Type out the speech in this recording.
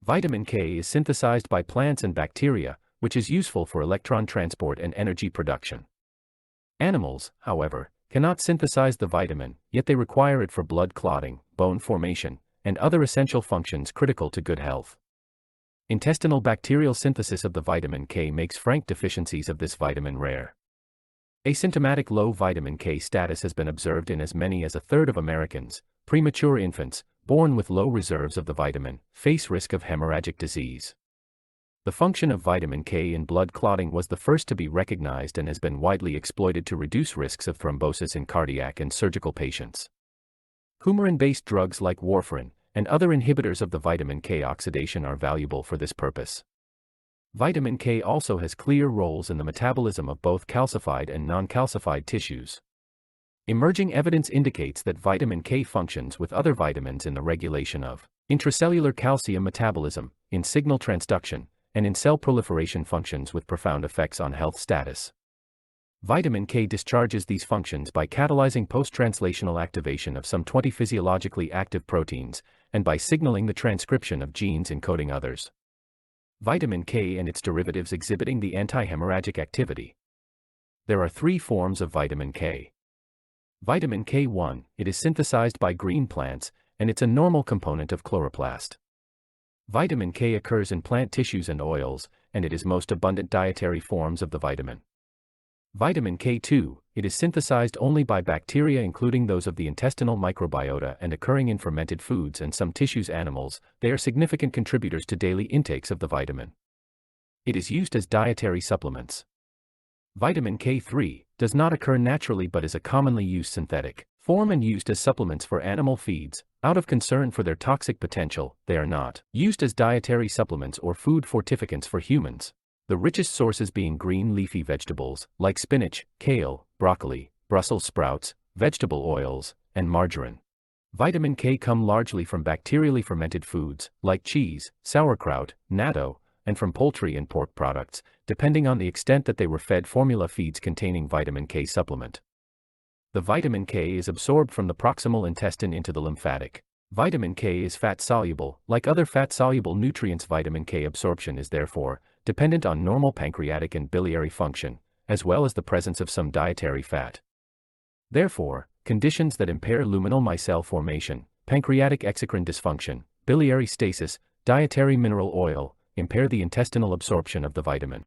Vitamin K is synthesized by plants and bacteria, which is useful for electron transport and energy production. Animals, however, cannot synthesize the vitamin, yet they require it for blood clotting, bone formation, and other essential functions critical to good health. Intestinal bacterial synthesis of the vitamin K makes frank deficiencies of this vitamin rare. Asymptomatic low vitamin K status has been observed in as many as a third of Americans. Premature infants, born with low reserves of the vitamin, face risk of hemorrhagic disease. The function of vitamin K in blood clotting was the first to be recognized and has been widely exploited to reduce risks of thrombosis in cardiac and surgical patients. Coumarin-based drugs like warfarin and other inhibitors of the vitamin K oxidation are valuable for this purpose. Vitamin K also has clear roles in the metabolism of both calcified and non-calcified tissues. Emerging evidence indicates that vitamin K functions with other vitamins in the regulation of intracellular calcium metabolism, in signal transduction, and in cell proliferation functions with profound effects on health status. Vitamin K discharges these functions by catalyzing post-translational activation of some 20 physiologically active proteins, and by signaling the transcription of genes encoding others. Vitamin K and its derivatives exhibiting the anti-hemorrhagic activity. There are three forms of vitamin K. Vitamin K1, it is synthesized by green plants, and it's a normal component of chloroplast. Vitamin K occurs in plant tissues and oils, and it is most abundant dietary forms of the vitamin. Vitamin K2, it is synthesized only by bacteria including those of the intestinal microbiota and occurring in fermented foods and some tissues animals. They are significant contributors to daily intakes of the vitamin. It is used as dietary supplements. Vitamin K3 does not occur naturally but is a commonly used synthetic form and used as supplements for animal feeds. Out of concern for their toxic potential, they are not used as dietary supplements or food fortificants for humans. The richest sources being green leafy vegetables, like spinach, kale, broccoli, Brussels sprouts, vegetable oils, and margarine. Vitamin K come largely from bacterially fermented foods, like cheese, sauerkraut, natto, and from poultry and pork products, depending on the extent that they were fed formula feeds containing vitamin K supplement. The vitamin K is absorbed from the proximal intestine into the lymphatic. Vitamin K is fat-soluble. Like other fat-soluble nutrients, vitamin K absorption is therefore dependent on normal pancreatic and biliary function, as well as the presence of some dietary fat. Therefore, conditions that impair luminal micelle formation, pancreatic exocrine dysfunction, biliary stasis, dietary mineral oil, impair the intestinal absorption of the vitamin.